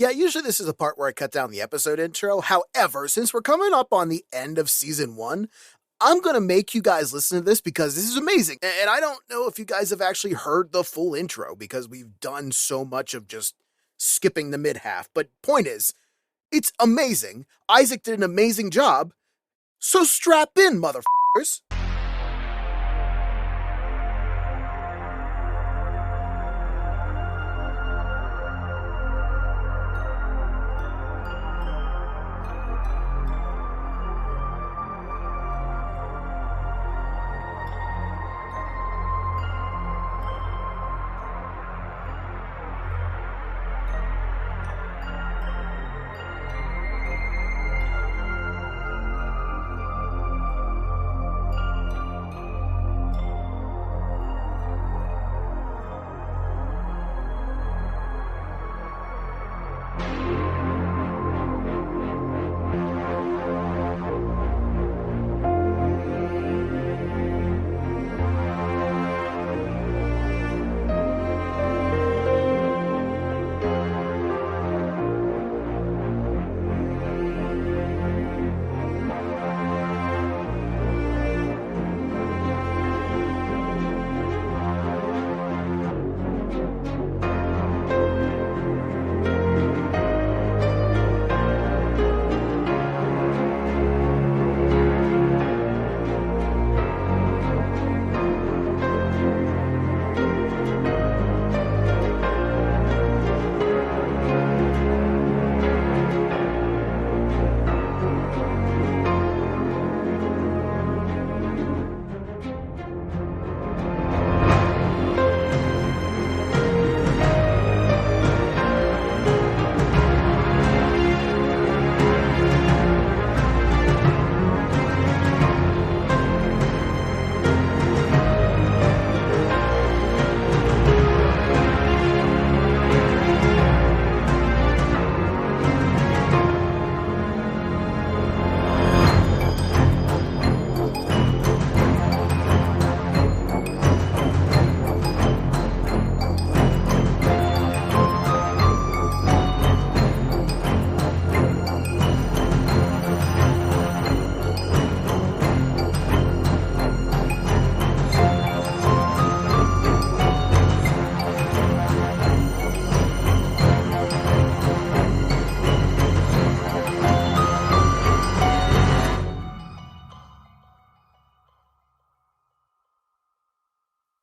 Yeah, usually this is a part where I cut down the episode intro. However, since we're coming up on the end of season 1, I'm going to make you guys listen to this because this is amazing. And I don't know if you guys have actually heard the full intro because we've done so much of just skipping the mid half. But point is, it's amazing. Isaac did an amazing job. So strap in, motherfuckers.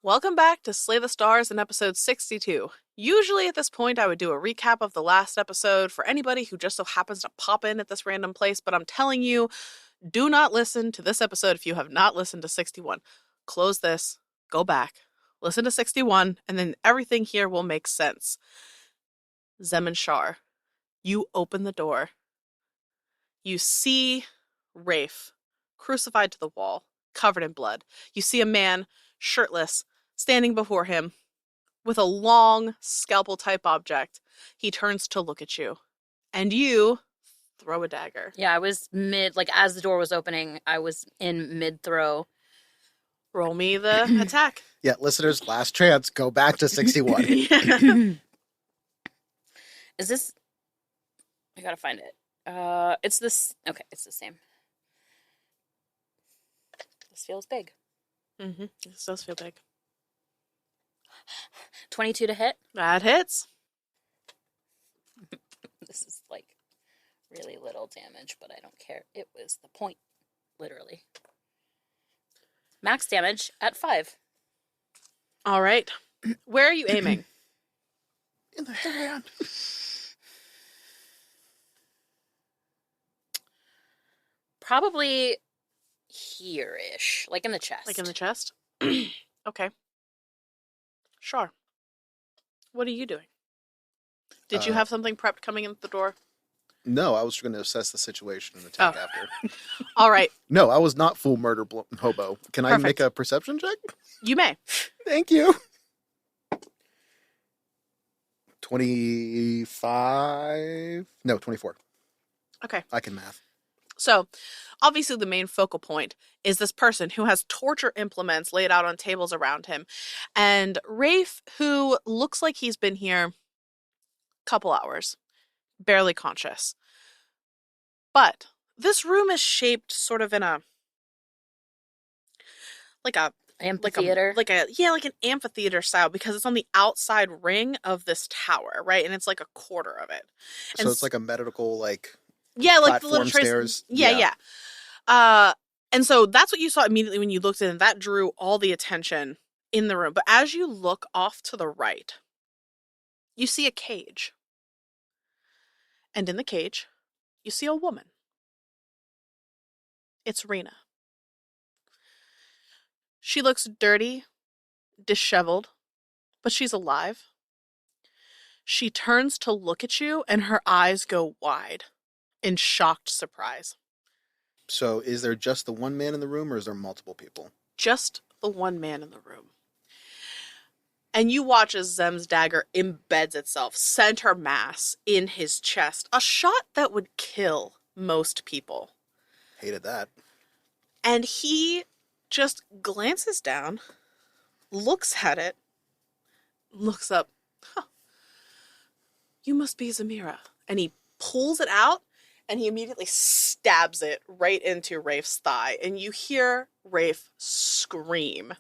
Welcome back to Slay the Stars in episode 62. Usually at this point I would do a recap of the last episode for anybody who just so happens to pop in at this random place, but I'm telling you, do not listen to this episode if you have not listened to 61. Close this, go back, listen to 61, and then everything here will make sense. Zem and Shar, you open the door. You see Rafe crucified to the wall, covered in blood. You see a man, shirtless, standing before him with a long scalpel-type object. He turns to look at you, and you throw a dagger. Yeah, I was as the door was opening, I was in mid-throw. Roll me the attack. Yeah, listeners, last chance. Go back to 61. Is this... I gotta find it. It's this... Okay, it's the same. This feels big. Mm-hmm. This does feel big. 22 to hit. That hits. This is really little damage, but I don't care. It was the point, literally. Max damage at 5. All right. Where are you aiming? In the hand. Probably here-ish. Like in the chest. Like in the chest? Okay. Sure. What are you doing? Did you have something prepped coming in the door? No, I was going to assess the situation and attack after. All right. No, I was not full murder hobo. Can I make a perception check? You may. Thank you. 25. No, 24. Okay. I can math. So, obviously the main focal point is this person who has torture implements laid out on tables around him. And Rafe, who looks like he's been here a couple hours, barely conscious. But this room is shaped sort of in a like a Amphitheater. like an amphitheater style, because it's on the outside ring of this tower, right? And it's like a quarter of it. And So it's like a medical, like, yeah, like the little platform trace. stairs. Yeah. And so that's what you saw immediately when you looked in. That drew all the attention in the room. But as you look off to the right, you see a cage. And in the cage, you see a woman. It's Rena. She looks dirty, disheveled, but she's alive. She turns to look at you, and her eyes go wide in shocked surprise. So is there just the one man in the room, or is there multiple people? Just the one man in the room. And you watch as Zem's dagger embeds itself, center mass, in his chest. A shot that would kill most people. Hated that. And he just glances down, looks at it, looks up. Huh. You must be Zamira. And he pulls it out, and he immediately stabs it right into Rafe's thigh. And you hear Rafe scream. I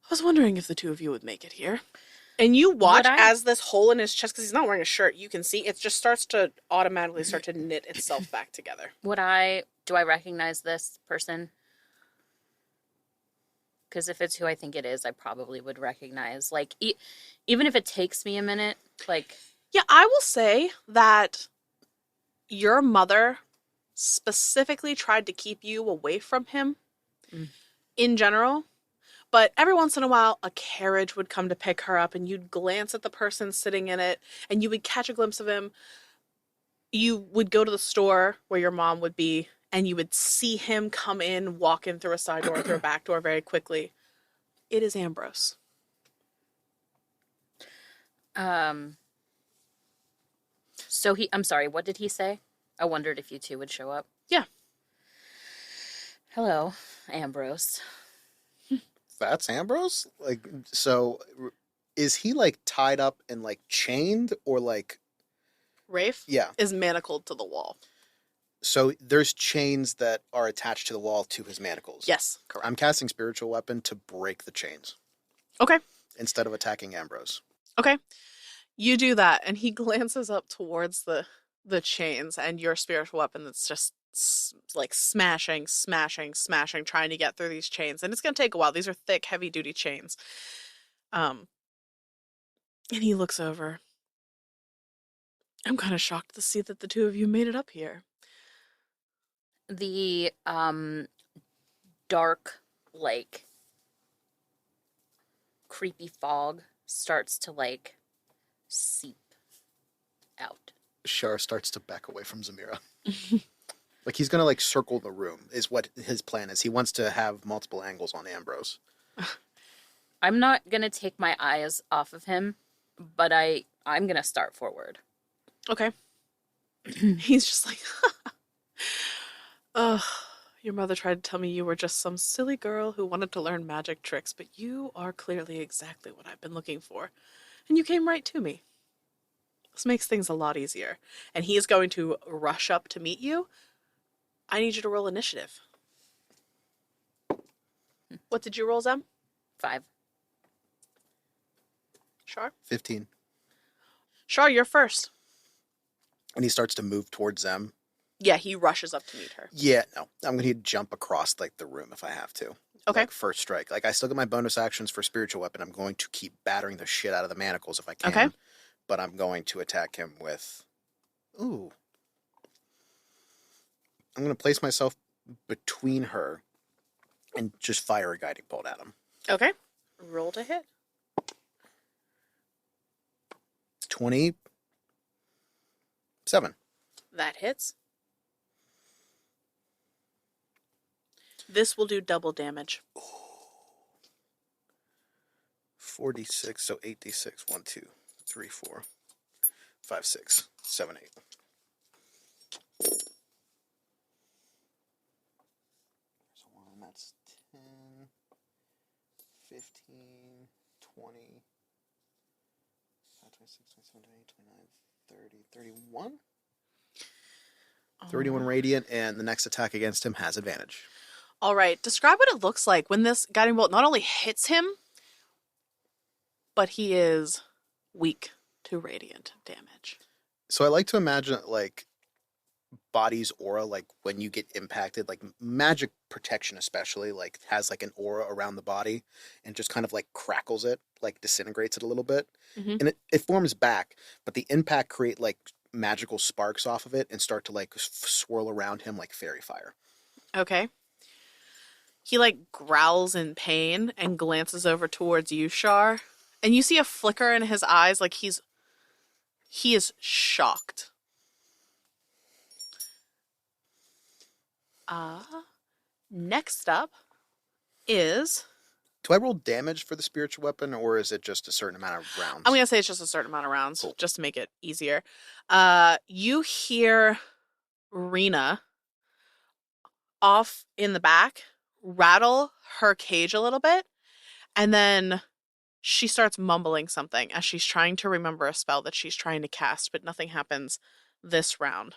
was wondering if the two of you would make it here. And you watch as this hole in his chest, because he's not wearing a shirt, you can see it just starts to automatically start to knit itself back together. Do I recognize this person? Because if it's who I think it is, I probably would recognize. Like, even if it takes me a minute, like... Yeah, I will say that your mother specifically tried to keep you away from him in general. But every once in a while, a carriage would come to pick her up, and you'd glance at the person sitting in it, and you would catch a glimpse of him. You would go to the store where your mom would be, and you would see him come in, walk in through a side door, through a back door very quickly. It is Ambrose. So I'm sorry, what did he say? I wondered if you two would show up. Yeah. Hello, Ambrose. That's Ambrose? Like, so is he like tied up and like chained, or like... Rafe? Yeah. Is manacled to the wall. So there's chains that are attached to the wall to his manacles. Yes, correct. I'm casting spiritual weapon to break the chains. Okay. Instead of attacking Ambrose. Okay. You do that, and he glances up towards the chains and your spiritual weapon that's just like smashing, trying to get through these chains. And it's going to take a while. These are thick, heavy-duty chains. And he looks over. I'm kind of shocked to see that the two of you made it up here. The dark, like, creepy fog starts to, like, seep out. Shar starts to back away from Zamira. Like, he's gonna, like, circle the room, is what his plan is. He wants to have multiple angles on Ambrose. I'm not gonna take my eyes off of him, but I'm gonna start forward. Okay. He's just like, ugh, your mother tried to tell me you were just some silly girl who wanted to learn magic tricks, but you are clearly exactly what I've been looking for. And you came right to me. This makes things a lot easier. And he is going to rush up to meet you. I need you to roll initiative. What did you roll, Zem? 5. Shar? 15. Shar, you're first. And he starts to move towards them. Yeah, he rushes up to meet her. Yeah, no. I'm going to jump across, like, the room if I have to. Okay. Like, first strike. Like, I still get my bonus actions for spiritual weapon. I'm going to keep battering the shit out of the manacles if I can. Okay. But I'm going to attack him with... Ooh. I'm going to place myself between her and just fire a guiding bolt at him. Okay. Roll to hit. 27. That hits. This will do double damage. 46, so 8d6. 1, 2, 3, 4, 5, 6, 7, 8. So 1, that's 10, 15, 20, 26, 27, 28, 29, 30, 31? Oh. 31 radiant, and the next attack against him has advantage. All right. Describe what it looks like when this guiding bolt not only hits him, but he is weak to radiant damage. So I like to imagine it like body's aura, like when you get impacted, like magic protection especially, like has like an aura around the body and just kind of like crackles it, like disintegrates it a little bit. Mm-hmm. And it forms back, but the impact create like magical sparks off of it and start to like swirl around him like fairy fire. Okay. He like growls in pain and glances over towards you, Shar. And you see a flicker in his eyes, like he is shocked. Next up is... Do I roll damage for the spiritual weapon, or is it just a certain amount of rounds? I'm going to say it's just a certain amount of rounds, Cool. just to make it easier. You hear Rena off in the back rattle her cage a little bit, and then she starts mumbling something as she's trying to remember a spell that she's trying to cast, but nothing happens this round.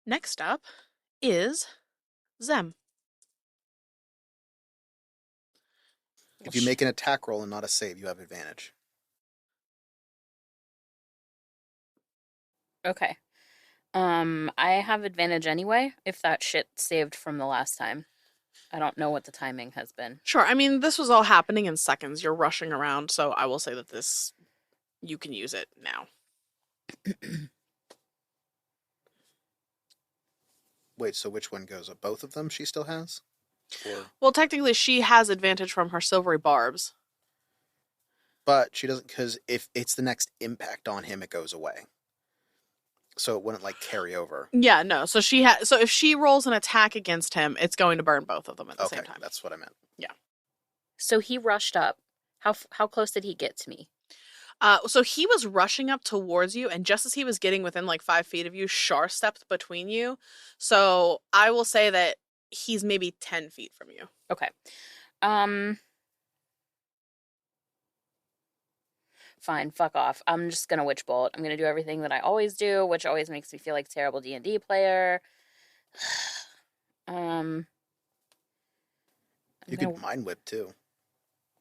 Next up is Zem. If you make an attack roll and not a save, you have advantage. Okay. I have advantage anyway, if that shit saved from the last time. I don't know what the timing has been. Sure, I mean, this was all happening in seconds. You're rushing around, so I will say that you can use it now. Wait, so which one goes up? Both of them she still has? Or... Well, technically, she has advantage from her silvery barbs. But she doesn't, because if it's the next impact on him, it goes away. So it wouldn't like carry over. Yeah, no. So so if she rolls an attack against him, it's going to burn both of them at the same time. That's what I meant. Yeah. So he rushed up. How close did he get to me? So he was rushing up towards you, and just as he was getting within like 5 feet of you, Shar stepped between you. So I will say that he's maybe 10 feet from you. Okay. Fine, fuck off. I'm just gonna witch bolt. I'm gonna do everything that I always do, which always makes me feel like a terrible D&D player. You could mind whip too.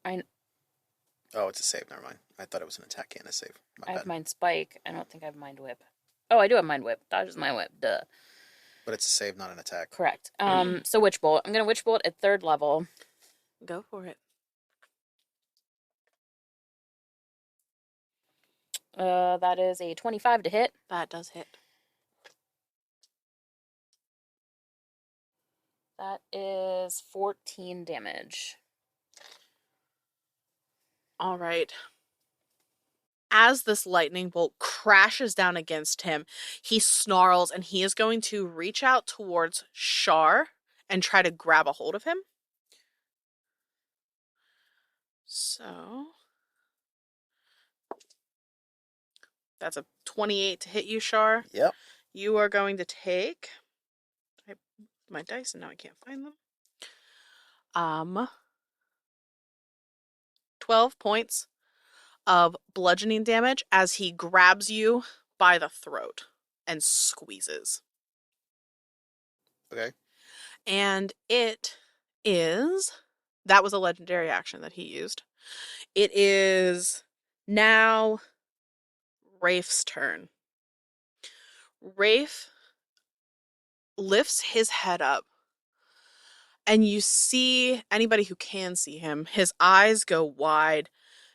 Oh, it's a save. Never mind. I thought it was an attack and a save. I have mind spike. I don't think I have mind whip. Oh, I do have mind whip. Dodge is mind whip. Duh. But it's a save, not an attack. Correct. So witch bolt. I'm gonna witch bolt at 3rd level. Go for it. That is a 25 to hit. That does hit. That is 14 damage. All right. As this lightning bolt crashes down against him, he snarls and he is going to reach out towards Shar and try to grab a hold of him. So that's a 28 to hit you, Shar. Yep. You are going to take... I my dice and now I can't find them. 12 points of bludgeoning damage as he grabs you by the throat and squeezes. Okay. And it is... That was a legendary action that he used. It is now Rafe's turn. Rafe lifts his head up, and you see, anybody who can see him, his eyes go wide,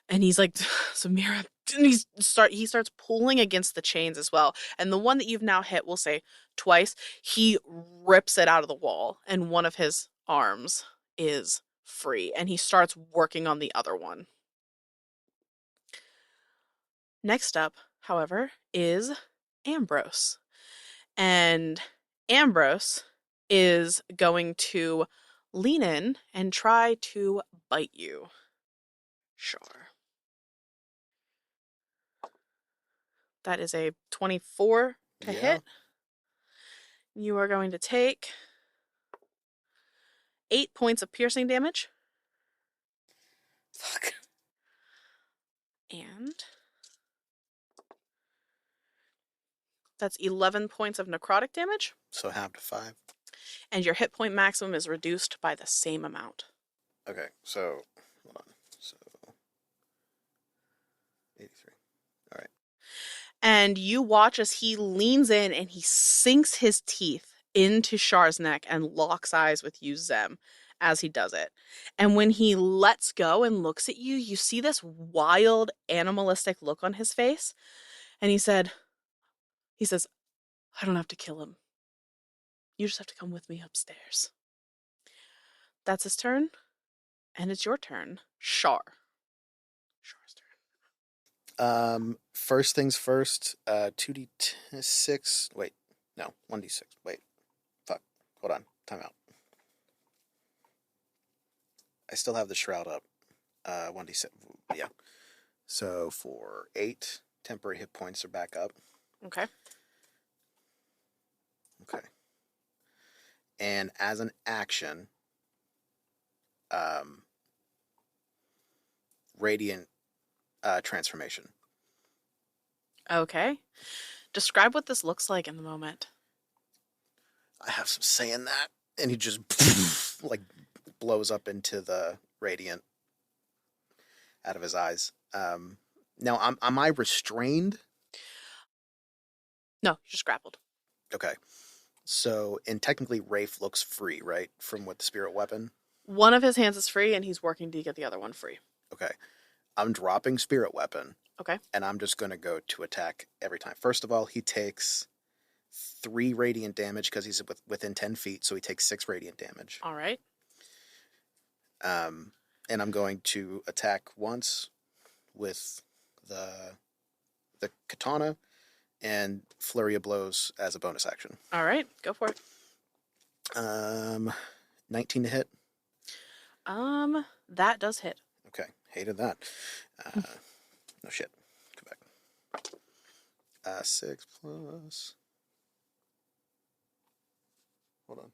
and he's like, Samira, and he starts pulling against the chains as well. And the one that you've now hit, we'll say twice, he rips it out of the wall, and one of his arms is free, and he starts working on the other one. Next up, however, is Ambrose. And Ambrose is going to lean in and try to bite you. Sure. That is a 24 to hit. You are going to take 8 points of piercing damage. Fuck. And That's 11 points of necrotic damage. So half to 5. And your hit point maximum is reduced by the same amount. Okay, so hold on. So 83. All right. And you watch as he leans in and he sinks his teeth into Char's neck and locks eyes with you, Zem, as he does it. And when he lets go and looks at you, you see this wild, animalistic look on his face. And he says, I don't have to kill him. You just have to come with me upstairs. That's his turn. And it's your turn, Char. Char's turn. First things first, 2d6. Wait, no, 1d6. Wait, fuck. Hold on. Time out. I still have the shroud up. 1d6. Yeah. So for 8 temporary hit points are back up. Okay. Okay. And as an action, radiant transformation. Okay. Describe what this looks like in the moment. I have some say in that. And he just like blows up into the radiant out of his eyes. Now, am I restrained? No, you're just grappled. Okay. So, and technically Rafe looks free, right? From with the spirit weapon? One of his hands is free, and he's working to get the other one free. Okay. I'm dropping spirit weapon. Okay. And I'm just going to go to attack every time. First of all, he takes 3 radiant damage because he's within 10 feet, so he takes 6 radiant damage. All right. And I'm going to attack once with the katana and flurry of blows as a bonus action. All right, go for it. 19 to hit. That does hit. Okay, hated that. No shit. Go back. 6 plus. Hold on.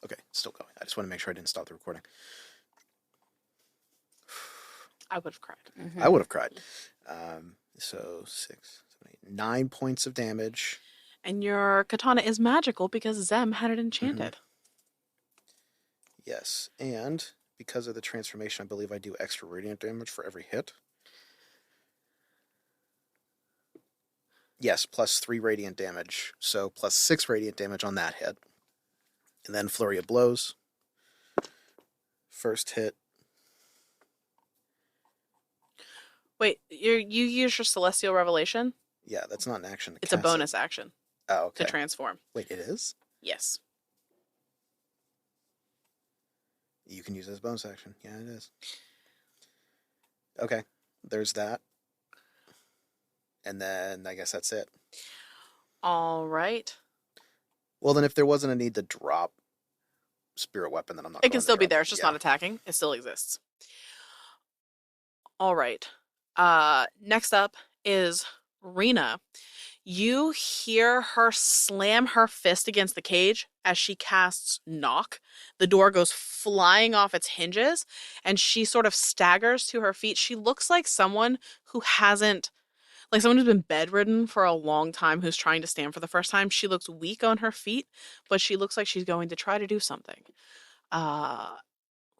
Okay, still going. I just want to make sure I didn't stop the recording. I would have cried. I would have cried. So 6, 7, 8, 9 points of damage. And your katana is magical because Zem had it enchanted. Yes, and because of the transformation, I believe I do extra radiant damage for every hit. Yes, plus 3 radiant damage. So plus 6 radiant damage on that hit. And then flurry of blows. First hit. Wait, you use your Celestial Revelation? Yeah, that's not an action. It's a bonus action Oh, okay. to transform. Wait, it is? Yes. You can use it as a bonus action. Yeah, it is. Okay, there's that. And then I guess that's it. All right. Well, then if there wasn't a need to drop spirit weapon, then I'm not. It can still be there. It's just yeah. not attacking. It still exists. All right. Next up is Rena. You hear her slam her fist against the cage as she casts Knock. The door goes flying off its hinges, and she sort of staggers to her feet. She looks like someone who's been bedridden for a long time, who's trying to stand for the first time. She looks weak on her feet, but she looks like she's going to try to do something.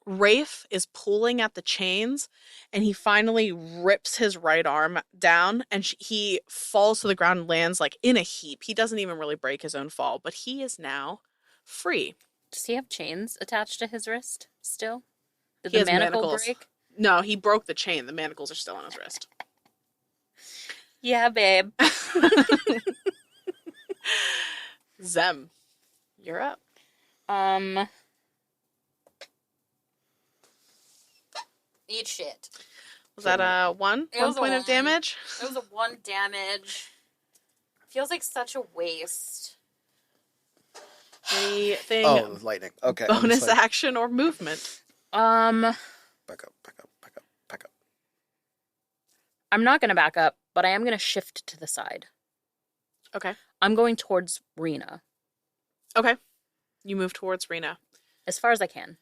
Rafe is pulling at the chains, and he finally rips his right arm down, and he falls to the ground and lands like in a heap. He doesn't even really break his own fall, but he is now free. Does he have chains attached to his wrist still? Did He the has manacle manacles. break? No, he broke the chain. The manacles are still on his wrist. Yeah, babe. Zem, you're up. Eat shit. Was that a one? It One was a point of one. damage? It was a 1 damage. Feels like such a waste. Anything Oh, lightning. Okay. bonus action or movement? Back up. I'm not going to back up, but I am going to shift to the side. Okay. I'm going towards Rena. Okay. You move towards Rena. As far as I can.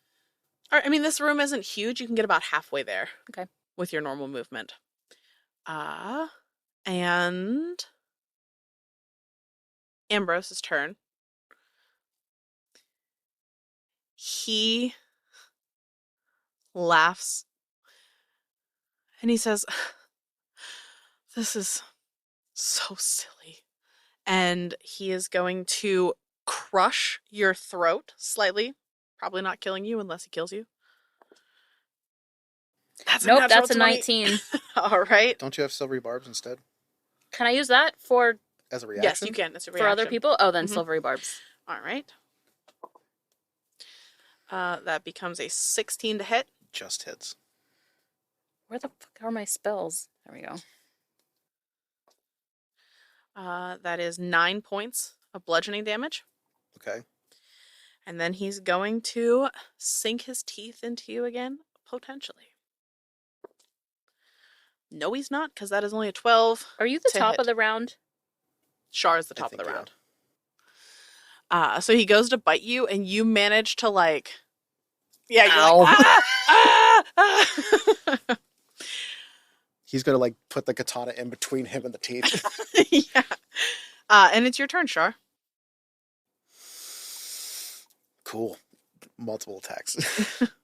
All right, I mean, this room isn't huge. You can get about halfway there. Okay. With your normal movement. And Ambrose's turn. He laughs and he says, "This is so silly." And he is going to crush your throat slightly. Probably not killing you unless he kills you. That's Nope, a natural that's a 20. 19. All right. Don't you have silvery barbs instead Can I use that for as a reaction? Yes, you can. It's a reaction. for other people? Oh, then Mhm. silvery barbs. All right. That becomes a 16 to hit. Just hits. Where the fuck are my spells? There we go. That is 9 points of bludgeoning damage. Okay. And then he's going to sink his teeth into you again, potentially. No, he's not, because that is only a 12. Are you the to top hit. of the round? Char is the I top of the think, round. So he goes to bite you, and you manage to, like... Yeah, you're Ow. like, ah! Ah! He's gonna like put the katana in between him and the teeth. Yeah. And it's your turn, Char. Cool. Multiple attacks.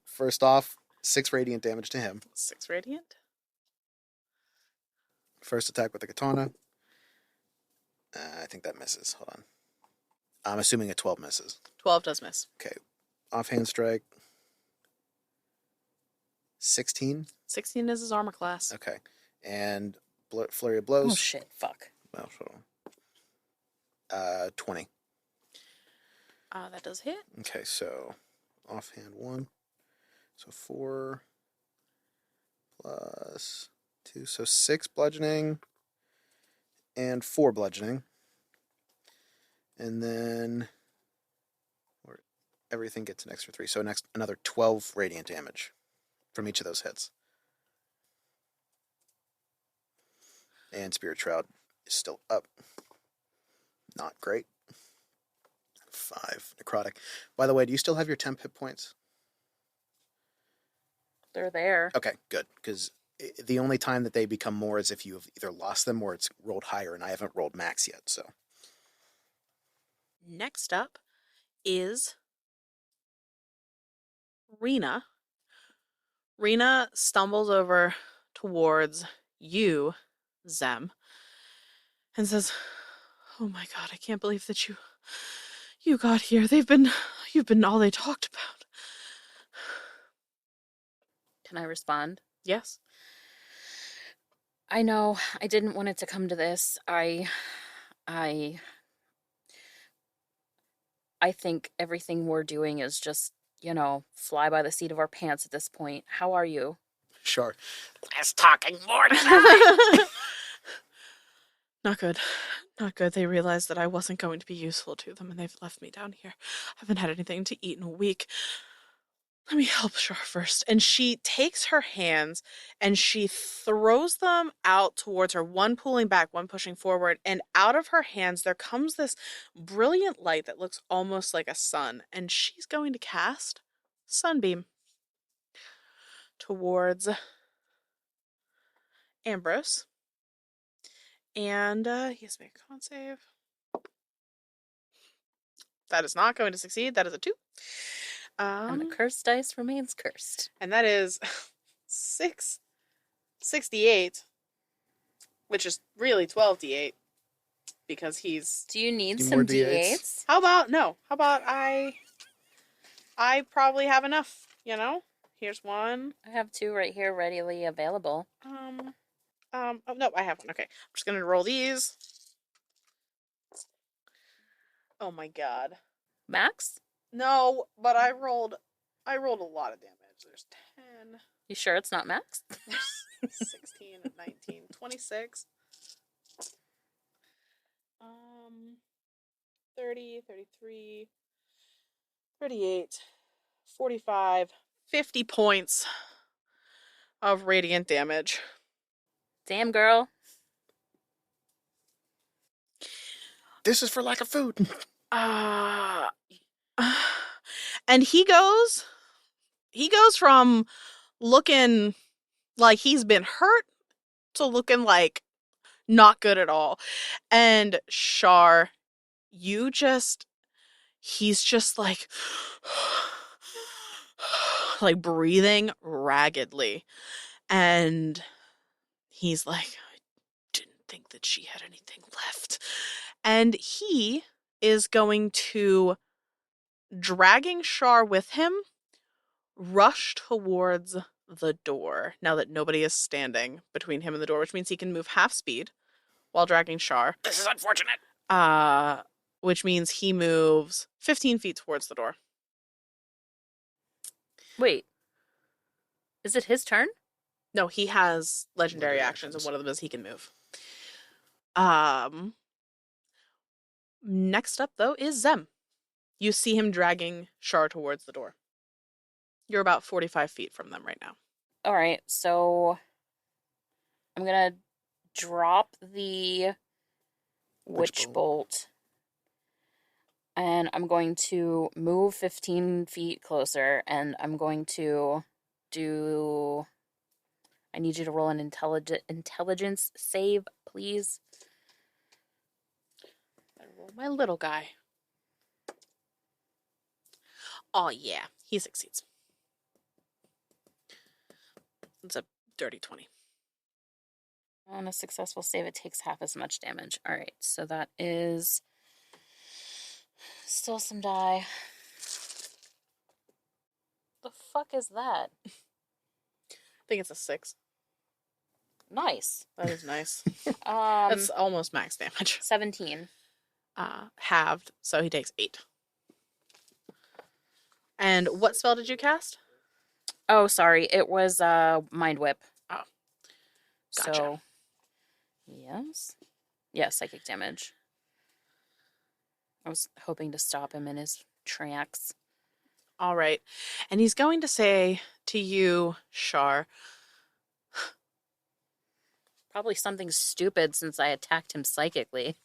First off, 6 radiant damage to him. 6 radiant. First attack with the katana. I think that misses. Hold on. I'm assuming a 12 misses. 12 does miss. Okay. Offhand strike. 16. 16 is his armor class. Okay. And flurry of blows. Oh shit, fuck. Well, hold on. 20. That does hit. Okay, so offhand 1. So 4 plus 2. So 6 bludgeoning and 4 bludgeoning. And then everything gets an extra 3. So another 12 radiant damage from each of those hits. And Spirit Shroud is still up. Not great. 5 necrotic. By the way, do you still have your temp hit points? They're there. Okay, good. Because the only time that they become more is if you've either lost them or it's rolled higher, and I haven't rolled max yet, so. Next up is Rena. Rena stumbles over towards you, Zem, and says, "Oh my god, I can't believe that you got here. You've been all they talked about." Can I respond? Yes. I know. I didn't want it to come to this. I think everything we're doing is just, fly by the seat of our pants at this point. How are you? Sure. Less talking, more design. Not good. Not good. They realized that I wasn't going to be useful to them, and they've left me down here. I haven't had anything to eat in a week. Let me help Char first. And she takes her hands and she throws them out towards her, one pulling back, one pushing forward. And out of her hands, there comes this brilliant light that looks almost like a sun. And she's going to cast Sunbeam towards Ambrose. And he has to make a con save. That is not going to succeed. That is a 2. And the cursed dice remains cursed. And that is 668, which is really 12d8 because he's. Do you need Need some more D8s? D8s? How about I probably have enough, Here's one. I have 2 right here readily available. Oh no, I have one. Okay. I'm just gonna roll these. Oh my god. Max? No, but I rolled a lot of damage. There's 10. You sure it's not max? There's 16, 19, 26. 30, 33, 38, 45, 50 points of radiant damage. Damn, girl. This is for lack of food. And he goes from looking like he's been hurt to looking like Not good at all. And Shar, he's just like breathing raggedly. And he's like, I didn't think that she had anything left. And he is going to, dragging Shar with him, rush towards the door now that nobody is standing between him and the door, which means he can move half speed while dragging Shar. This is unfortunate. Which means he moves 15 feet towards the door. Wait. Is it his turn? No, he has legendary actions, and one of them is he can move. Next up, though, is Zem. You see him dragging Shar towards the door. You're about 45 feet from them right now. All right, so I'm going to drop the Witch Bolt. And I'm going to move 15 feet closer, and I'm going to do... I need you to roll an intelligence save, please. I roll my little guy. Oh, yeah. He succeeds. It's a dirty 20. On a successful save, it takes half as much damage. All right, so that is still some die. The fuck is that? I think it's a 6. Nice. That is nice. That's almost max damage. 17. Halved, so he takes 8. And what spell did you cast? Oh, sorry. It was Mind Whip. Oh. Gotcha. So, yes. Yeah, psychic damage. I was hoping to stop him in his tracks. All right. And he's going to say to you, Shar, probably something stupid since I attacked him psychically.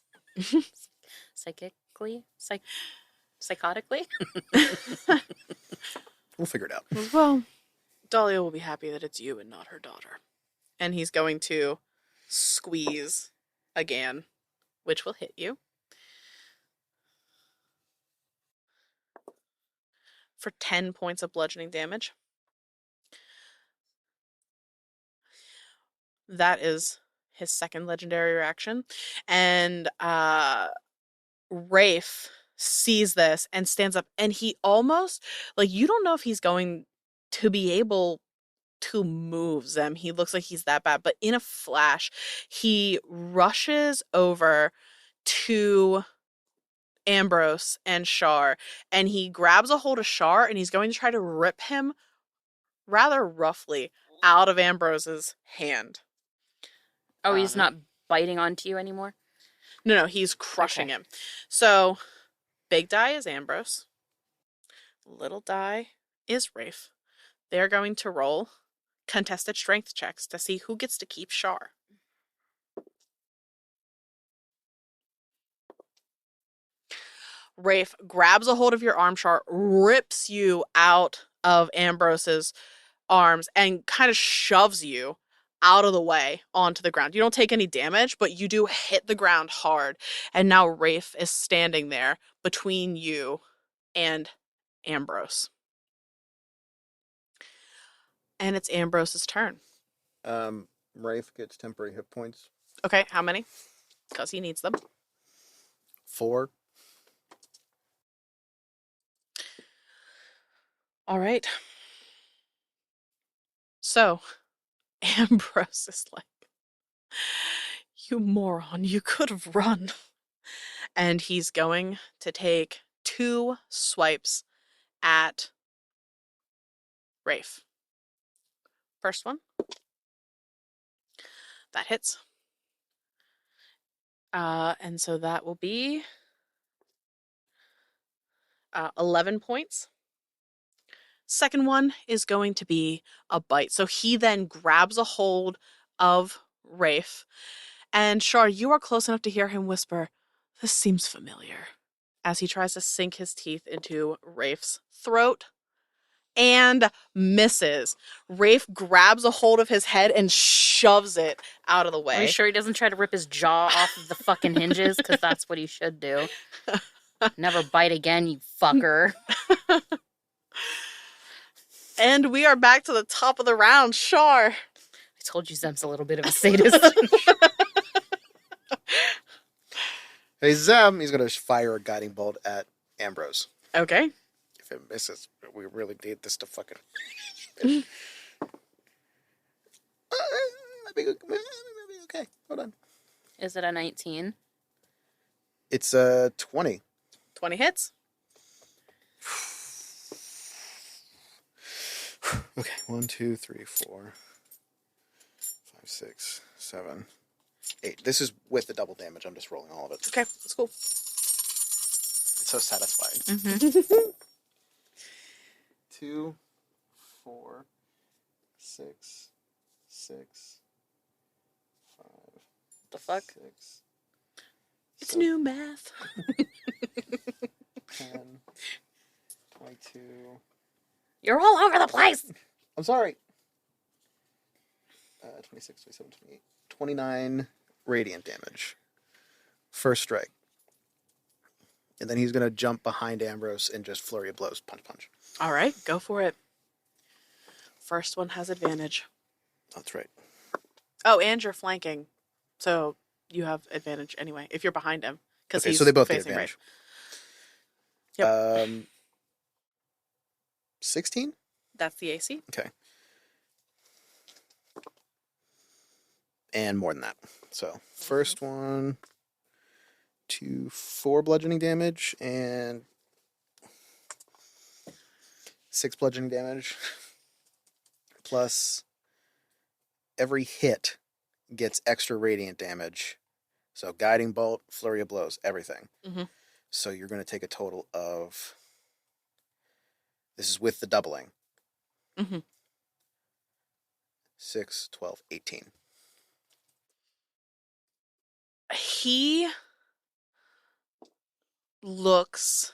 Psychotically? We'll figure it out. Well, Dahlia will be happy that it's you and not her daughter. And he's going to squeeze again, which will hit you for 10 points of bludgeoning damage. That is his second legendary reaction. And Rafe sees this and stands up, and he almost, like, you don't know if he's going to be able to move Zem. He looks like he's that bad, but in a flash, he rushes over to Ambrose and Shar, and he grabs a hold of Shar, and he's going to try to rip him rather roughly out of Ambrose's hand. Oh, he's not biting onto you anymore? No, he's crushing him. So, big die is Ambrose. Little die is Rafe. They're going to roll contested strength checks to see who gets to keep Shar. Rafe grabs a hold of your arm, Shar, rips you out of Ambrose's arms, and kind of shoves you out of the way onto the ground. You don't take any damage, but you do hit the ground hard. And now Rafe is standing there between you and Ambrose. And it's Ambrose's turn. Rafe gets temporary hit points. Okay, how many? Because he needs them. 4. All right. So, Ambrose is like, you moron, you could have run. And he's going to take 2 swipes at Rafe. First one. That hits. And so that will be 11 points. Second one is going to be a bite. So he then grabs a hold of Rafe. And Shar, you are close enough to hear him whisper, "This seems familiar," as he tries to sink his teeth into Rafe's throat and misses. Rafe grabs a hold of his head and shoves it out of the way. Are you sure he doesn't try to rip his jaw off of the fucking hinges? Because that's what he should do. Never bite again, you fucker. And we are back to the top of the round. Shar. I told you Zem's a little bit of a sadist. Hey, Zem, he's going to fire a guiding bolt at Ambrose. Okay. If it misses, we really need this to fucking... maybe okay. Hold on. Is it a 19? It's a 20. 20 hits. Okay, 1, 2, 3, 4, 5, 6, 7, 8. This is with the double damage. I'm just rolling all of it. Okay, that's cool. It's so satisfying. Mm-hmm. 2, 4, 6, 6, 5. The fuck? 6. It's new math. 10, 22. You're all over the place! I'm sorry. 26, 27, 28. 29 radiant damage. First strike. And then he's going to jump behind Ambrose and just flurry of blows. Punch, punch. All right, go for it. First one has advantage. That's right. Oh, and you're flanking. So you have advantage anyway, if you're behind him. Okay, he's so they both get facing advantage. Right. Yep. 16? That's the AC. Okay. And more than that. So, first one, 2, 4 bludgeoning damage, and 6 bludgeoning damage. Plus, every hit gets extra radiant damage. So, guiding bolt, flurry of blows, everything. Mm-hmm. So, you're going to take a total of... This is with the doubling. Mm-hmm. 6, 12, 18. He looks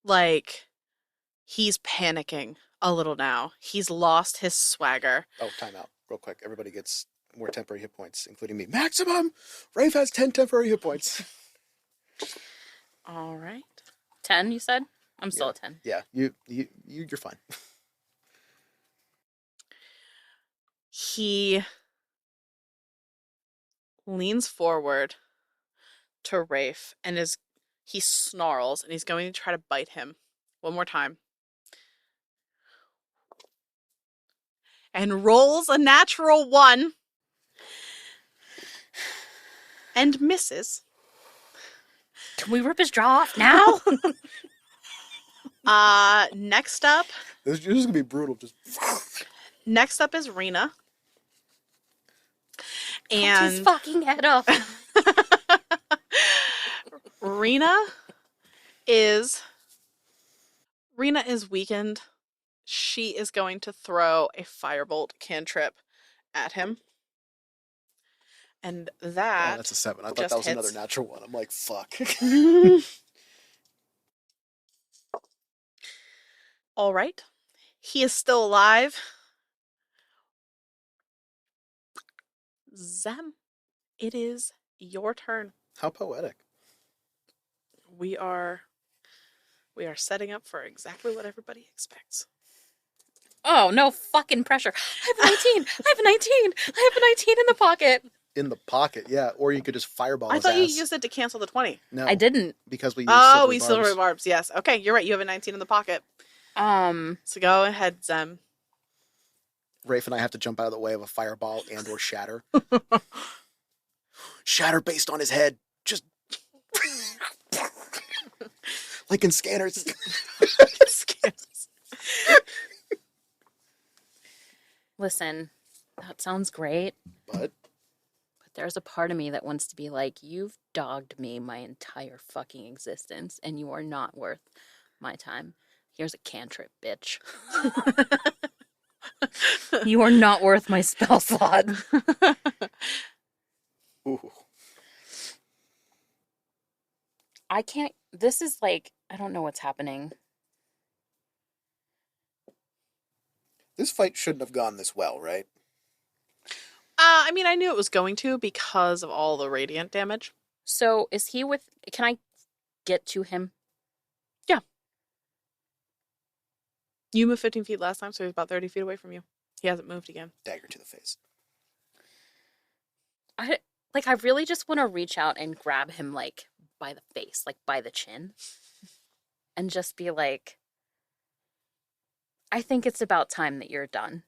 like he's panicking a little now. He's lost his swagger. Oh, time out. Real quick. Everybody gets more temporary hit points, including me. Maximum! Rafe has 10 temporary hit points. All right. 10, you said? I'm still at 10. Yeah, you're fine. He leans forward to Rafe and he snarls and he's going to try to bite him one more time. And rolls a natural 1 and misses. Can we rip his jaw off now? Next up. This is gonna be brutal. Just Next up is Rena. Cut And his fucking head off. Rena is weakened. She is going to throw a firebolt cantrip at him. And that... Oh, that's a 7. I thought just that was hits. another natural 1. I'm like, fuck. All right. He is still alive. Zem, it is your turn. How poetic. We are setting up for exactly what everybody expects. Oh, no fucking pressure. I have a 19. I have a 19. I have a 19 in the pocket. In the pocket, yeah. Or you could just fireball I his thought you ass. used it to cancel the 20. No, I didn't. because we used Silver barbs. Yes. Okay, you're right. You have a 19 in the pocket. So go ahead, Zem. Rafe and I have to jump out of the way of a fireball and or shatter. Shatter based on his head. Just... like in Scanners. Listen, that sounds great. But there's a part of me that wants to be like, you've dogged me my entire fucking existence, and you are not worth my time. Here's a cantrip, bitch. You are not worth my spell slot. ooh. I can't... This is like... I don't know what's happening. This fight shouldn't have gone this well, right? I mean, I knew it was going to because of all the radiant damage. So is he with... Can I get to him? Yeah. You moved 15 feet last time, so he's about 30 feet away from you. He hasn't moved again. Dagger to the face. I really just want to reach out and grab him, like, by the face, like, by the chin. And just be like, I think it's about time that you're done.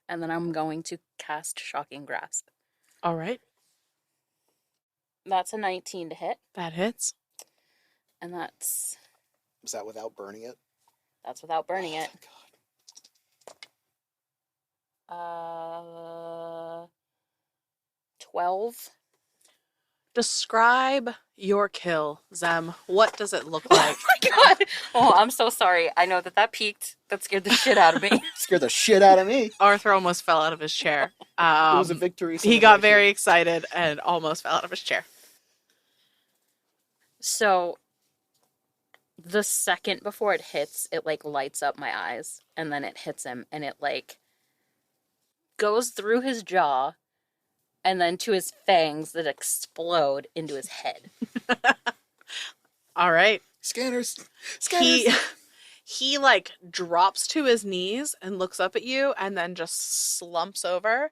And then I'm going to cast Shocking Grasp. All right. That's a 19 to hit. That hits. And that's... Is that without burning it? That's without burning it. Thank God. 12. Describe your kill, Zem. What does it look like? Oh my God. Oh, I'm so sorry. I know that peaked. That scared the shit out of me. Scared the shit out of me. Arthur almost fell out of his chair. It was a victory. He got very excited and almost fell out of his chair. So, the second before it hits, it, like, lights up my eyes. And then it hits him, and it, like, goes through his jaw, and then to his fangs that explode into his head. All right. Scanners. He like drops to his knees and looks up at you and then just slumps over.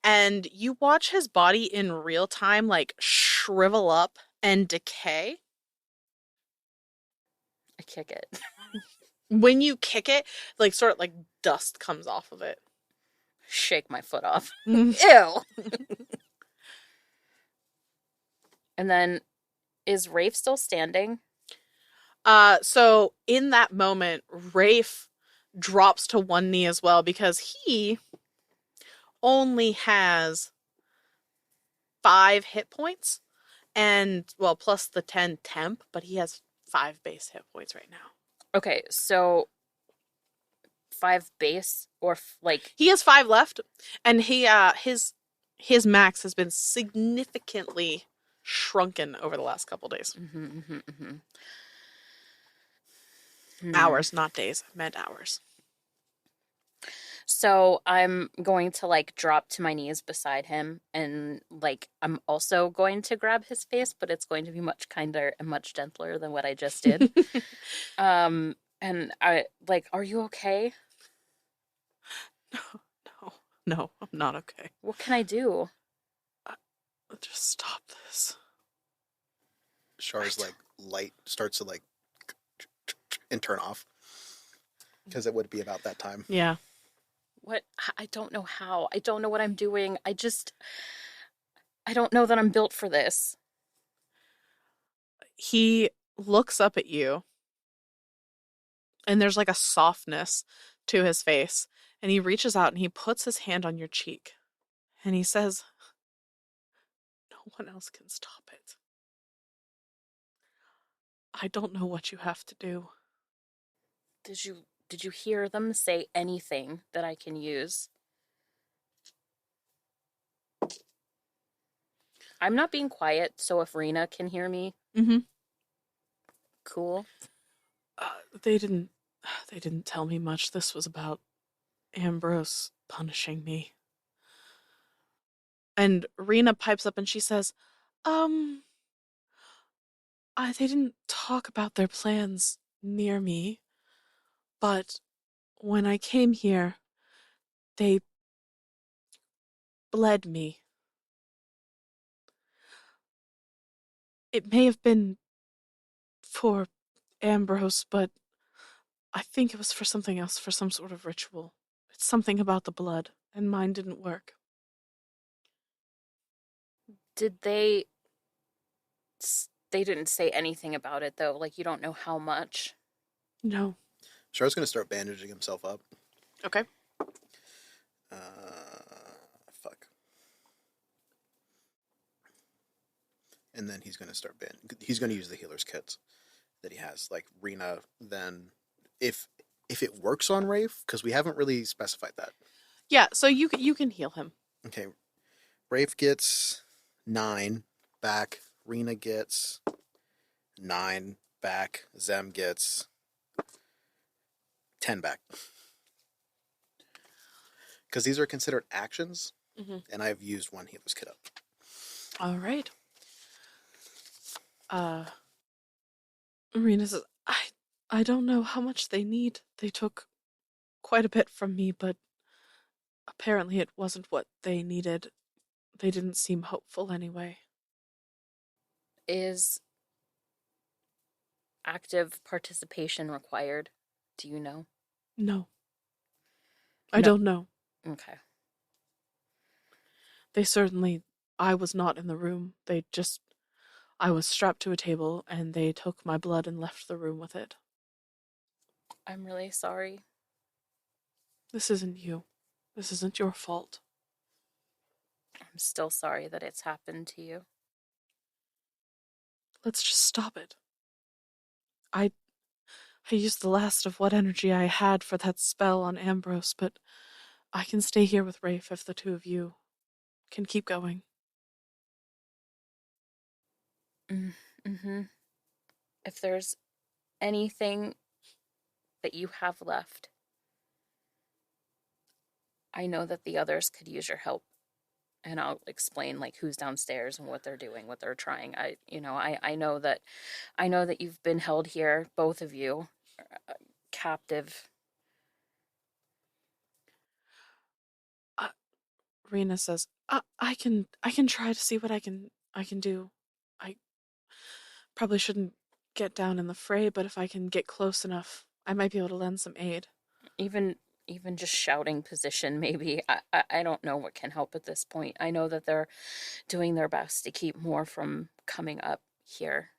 And you watch his body in real time like shrivel up and decay. I kick it. When you kick it, like sort of like dust comes off of it. Shake my foot off. Ew. And then, is Rafe still standing? So in that moment, Rafe drops to one knee as well because he only has 5 hit points and, well, plus the 10 temp, but he has 5 base hit points right now. Okay, so 5 base or like... He has 5 left, and his max has been significantly shrunken over the last couple days. Hours, not days. I meant hours. So I'm going to like drop to my knees beside him, and like I'm also going to grab his face, but it's going to be much kinder and much gentler than what I just did. And I like, are you okay? No, I'm not okay. What can I do? Just stop this. Char's like light starts to like and turn off because it would be about that time. Yeah. What? I don't know how. I don't know what I'm doing. I don't know that I'm built for this. He looks up at you, and there's like a softness to his face, and he reaches out and he puts his hand on your cheek, and he says, "No one else can stop it. I don't know what you have to do." Did you hear them say anything that I can use? I'm not being quiet, so if Rena can hear me, cool. They didn't tell me much. This was about Ambrose punishing me. And Rena pipes up and she says, they didn't talk about their plans near me, but when I came here, they bled me. It may have been for Ambrose, but I think it was for something else, for some sort of ritual. It's something about the blood, and mine didn't work. Did they didn't say anything about it, though? Like, you don't know how much? No. Char's gonna start bandaging himself up. Okay. Fuck. And then he's gonna start he's gonna use the healer's kits that he has, like Rena. Then, if it works on Rafe, because we haven't really specified that. Yeah, so you can heal him. Okay, Rafe gets 9 back. Rena gets 9 back. Zem gets 10 back. Because these are considered actions, Mm-hmm. and I've used one healer's kit up. All right. Marina says, I don't know how much they need. They took quite a bit from me, but apparently it wasn't what they needed. They didn't seem hopeful anyway. Is active participation required? Do you know? No. I No. don't know. Okay. They certainly. I was not in the room. I was strapped to a table and they took my blood and left the room with it. I'm really sorry. This isn't you. This isn't your fault. I'm still sorry that it's happened to you. Let's just stop it. I used the last of what energy I had for that spell on Ambrose, but I can stay here with Rafe if the two of you can keep going. Mm-hmm. If there's anything that you have left, I know that the others could use your help. And I'll explain like who's downstairs and what they're doing, what they're trying. I know that you've been held here, both of you, captive. Rena says, I can try to see what I can do. I probably shouldn't get down in the fray, but if I can get close enough, I might be able to lend some aid. Even just shouting position, maybe. I don't know what can help at this point. I know that they're doing their best to keep more from coming up here.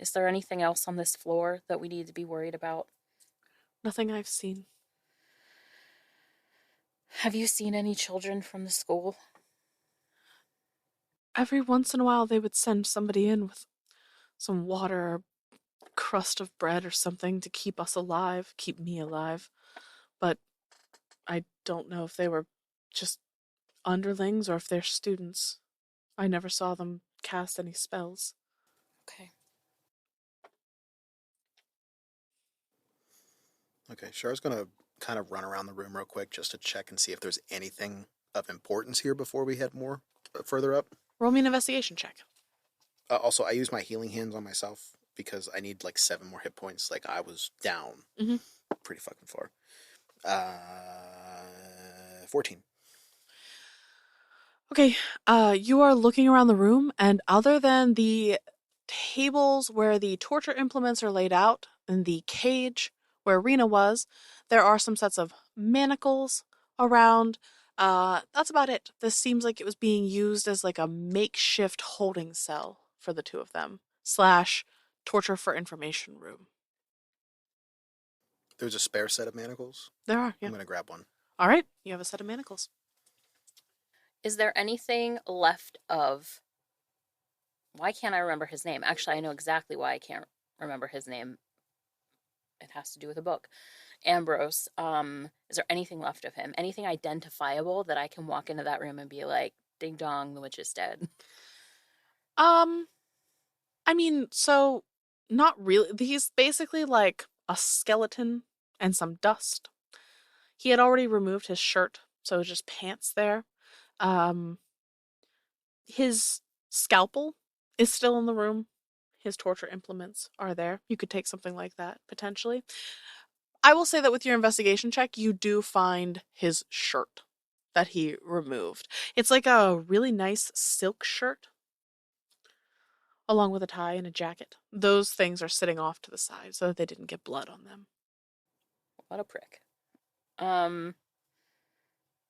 Is there anything else on this floor that we need to be worried about? Nothing I've seen. Have you seen any children from the school? Every once in a while, they would send somebody in with some water or crust of bread or something to keep us alive, keep me alive. But I don't know if they were just underlings or if they're students. I never saw them cast any spells. Okay. Okay, Char's gonna kind of run around the room real quick just to check and see if there's anything of importance here before we head more further up. Roll me an investigation check. Also, I use my healing hands on myself because I need like 7 more hit points. Like I was down pretty fucking far. 14. Okay, you are looking around the room, and other than the tables where the torture implements are laid out and the cage where Rena was, there are some sets of manacles around. That's about it. This seems like it was being used as like a makeshift holding cell for the two of them / torture for information room. There's a spare set of manacles. There are, yeah. I'm gonna grab one. All right, you have a set of manacles. Is there anything left of... Why can't I remember his name? Actually, I know exactly why I can't remember his name. It has to do with a book. Ambrose. Is there anything left of him? Anything identifiable that I can walk into that room and be like, ding dong, the witch is dead? I mean, so not really. He's basically like a skeleton and some dust. He had already removed his shirt, so it was just pants there. Um, his scalpel is still in the room. His torture implements are there. You could take something like that, potentially. I will say that with your investigation check, you do find his shirt that he removed. It's like a really nice silk shirt, along with a tie and a jacket. Those things are sitting off to the side so that they didn't get blood on them. What a prick.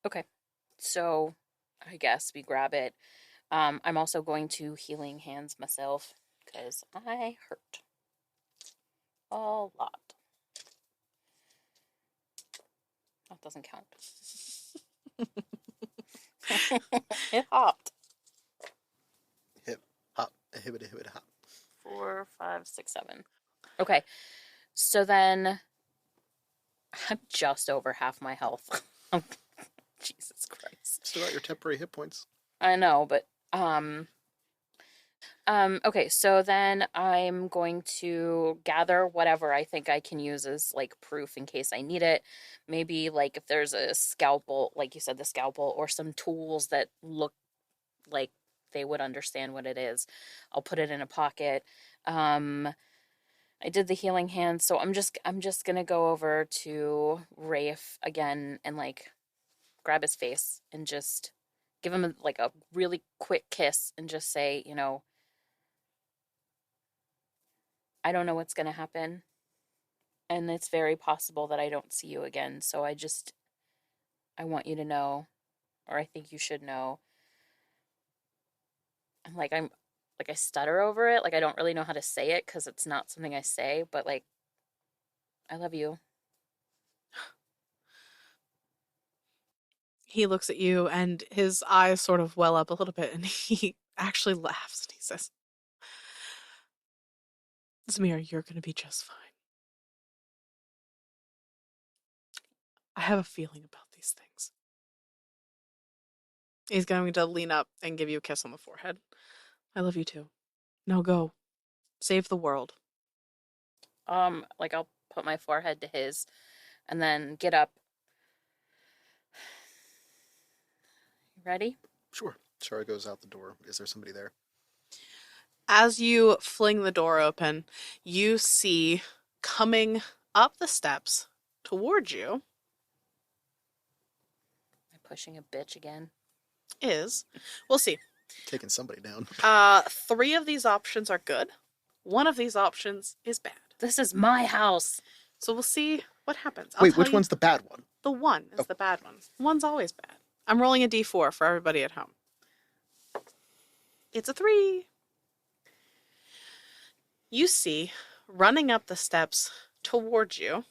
Okay. So I guess we grab it. I'm also going to healing hands myself because I hurt a lot. That doesn't count. It hopped. Hip, hop, hibbity, hibbity, hop. 4, 5, 6, 7. Okay. So then I'm just over half my health. Jesus Christ. Still got your temporary hit points. I know, but Okay, so then I'm going to gather whatever I think I can use as like proof in case I need it. Maybe like if there's a scalpel, like you said, the scalpel, or some tools that look like they would understand what it is. I'll put it in a pocket. I did the healing hand, so I'm just gonna go over to Rafe again and like grab his face and just give him like a really quick kiss and just say, I don't know what's gonna happen, and it's very possible that I don't see you again. So I want you to know, or I think you should know. And like I stutter over it, like I don't really know how to say it because it's not something I say, but like I love you. He looks at you and his eyes sort of well up a little bit and he actually laughs and he says, Zamir, you're going to be just fine. I have a feeling about these things. He's going to lean up and give you a kiss on the forehead. I love you too. Now go. Save the world. Like I'll put my forehead to his and then get up. Ready? Sure. Shara goes out the door. Is there somebody there? As you fling the door open, you see coming up the steps towards you I'm pushing a bitch again. we'll see. Taking somebody down. 3 of these options are good. 1 of these options is bad. This is my house. So we'll see what happens. Wait, which one's the bad one? The 1 is the bad one. 1's always bad. I'm rolling a d4 for everybody at home. It's a 3. You see, running up the steps towards you,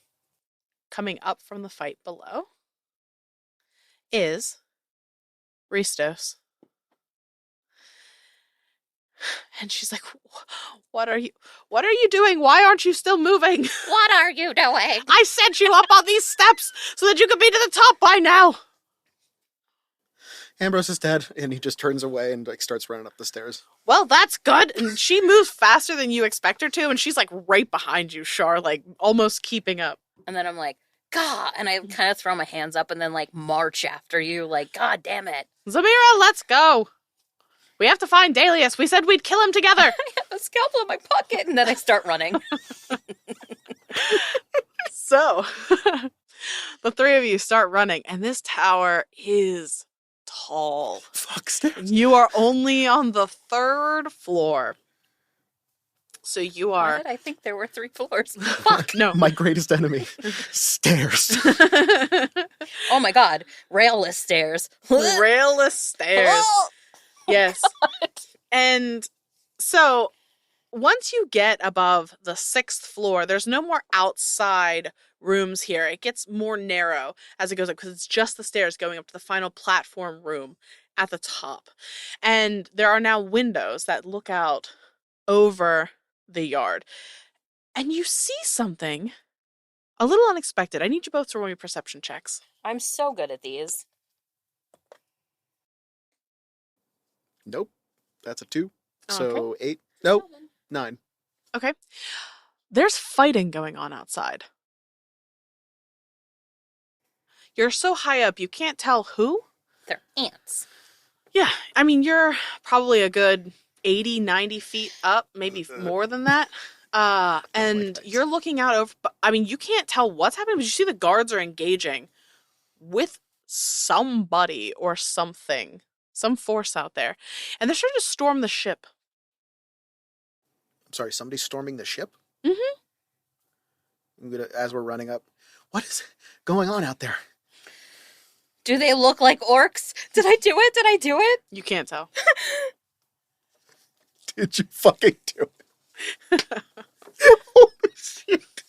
coming up from the fight below, is Ristos. And she's like, what are you doing? Why aren't you still moving? What are you doing? I sent you up on these steps so that you could be to the top by now. Ambrose is dead, and he just turns away and like starts running up the stairs. Well, that's good. And she moves faster than you expect her to, and she's like right behind you, Char, like almost keeping up. And then I'm like, God, and I kind of throw my hands up and then like march after you, like, God damn it. Zamira, let's go. We have to find Dalius. We said we'd kill him together. I have a scalpel in my pocket, and then I start running. So, the 3 of you start running, and this tower is tall. Fuck stairs. You are only on the 3rd floor. So you Why are... did I think there were 3 floors? Fuck. No. My greatest enemy. Stairs. Oh my God. Railless stairs. Railless stairs. Yes. And so once you get above the 6th floor, there's no more outside rooms here. It gets more narrow as it goes up because it's just the stairs going up to the final platform room at the top. And there are now windows that look out over the yard. And you see something a little unexpected. I need you both to roll me perception checks. I'm so good at these. Nope. That's a 2. Okay. So 8. Nope. 9. Okay. There's fighting going on outside. You're so high up, you can't tell who. They're ants. Yeah. I mean, you're probably a good 80, 90 feet up, maybe more than that. And you're looking out over, I mean, you can't tell what's happening, but you see the guards are engaging with somebody or something, some force out there. And they're trying to storm the ship. I'm sorry, somebody's storming the ship? Mm-hmm. As we're running up, what is going on out there? Do they look like orcs? Did I do it? You can't tell. Did you fucking do it? Holy shit.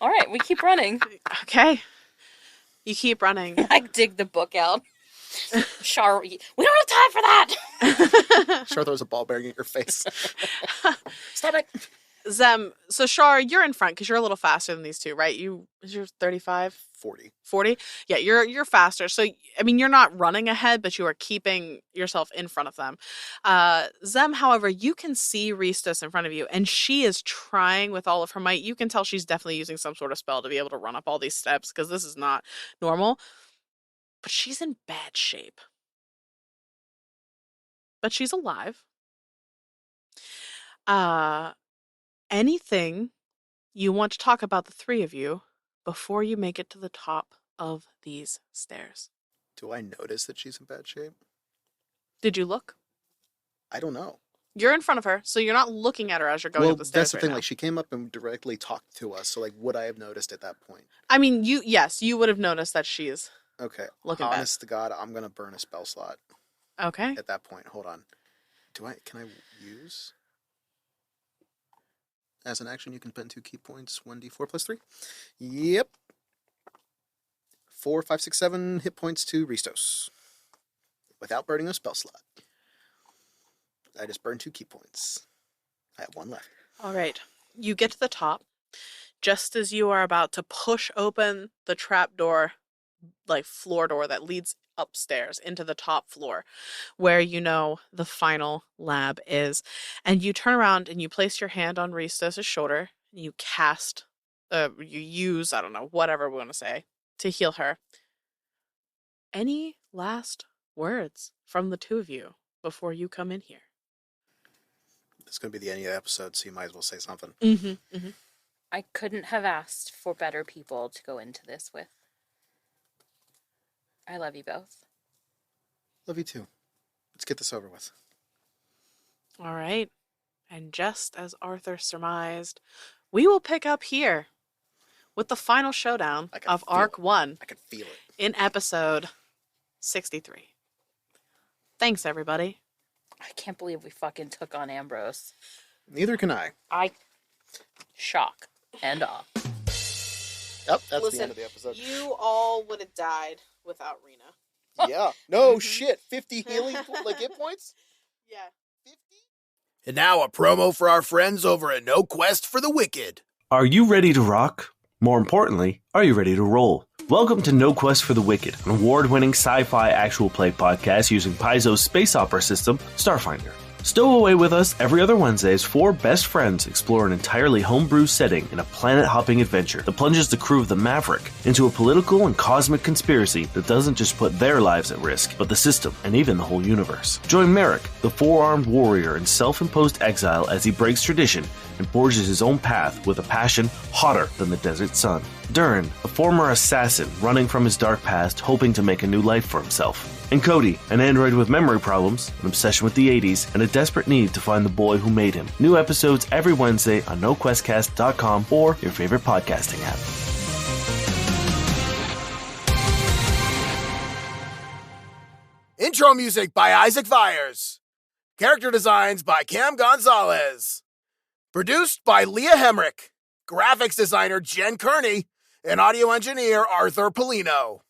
All right, we keep running. Okay. You keep running. I dig the book out. Char, we don't have time for that. Char throws a ball bearing at your face. Stop it. Zem, so Shar, you're in front because you're a little faster than these two, right? Is yours 35? 40. 40? Yeah, you're faster. So, I mean, you're not running ahead, but you are keeping yourself in front of them. Zem, however, you can see Ristos in front of you, and she is trying with all of her might. You can tell she's definitely using some sort of spell to be able to run up all these steps because this is not normal. But she's in bad shape. But she's alive. Anything you want to talk about the three of you before you make it to the top of these stairs? Do I notice that she's in bad shape? Did you look? I don't know. You're in front of her, so you're not looking at her as you're going up the stairs. That's the thing. Like, she came up and directly talked to us. So, like, would I have noticed at that point? I mean, yes, you would have noticed that she is. Okay. Looking Honest to God, I'm gonna burn a spell slot. Okay. At that point, hold on. Can I use? As an action, you can spend 2 key points, 1d4 plus 3. Yep. 4, 5, 6, 7 hit points to Ristos. Without burning a spell slot. I just burned 2 key points. I have 1 left. All right. You get to the top. Just as you are about to push open the trapdoor, like floor door that leads upstairs into the top floor, where you know the final lab is. And you turn around and you place your hand on Ristos' shoulder. And you cast, you use, I don't know, whatever we want to say, to heal her. Any last words from the two of you before you come in here? It's going to be the end of the episode, so you might as well say something. Mm-hmm, mm-hmm. I couldn't have asked for better people to go into this with. I love you both. Love you too. Let's get this over with. All right. And just as Arthur surmised, we will pick up here with the final showdown of Arc 1. I can feel it. In episode 63. Thanks, everybody. I can't believe we fucking took on Ambrose. Neither can I. Shock and awe. Yep, that's the end of the episode. You all would have died without Rena. Yeah. No shit. 50 healing hit points? Yeah. 50? And now a promo for our friends over at No Quest for the Wicked. Are you ready to rock? More importantly, are you ready to roll? Welcome to No Quest for the Wicked, an award-winning sci-fi actual play podcast using Paizo's space opera system, Starfinder. Stow away with us every other Wednesday as 4 best friends explore an entirely homebrew setting in a planet-hopping adventure that plunges the crew of the Maverick into a political and cosmic conspiracy that doesn't just put their lives at risk, but the system and even the whole universe. Join Merrick, the 4-armed warrior in self-imposed exile, as he breaks tradition and forges his own path with a passion hotter than the desert sun. Durin, a former assassin running from his dark past, hoping to make a new life for himself. And Cody, an android with memory problems, an obsession with the 80s, and a desperate need to find the boy who made him. New episodes every Wednesday on NoQuestCast.com or your favorite podcasting app. Intro music by Isaac Vyers. Character designs by Cam Gonzalez. Produced by Leah Hemrick. Graphics designer Jen Kearney. And audio engineer Arthur Polino.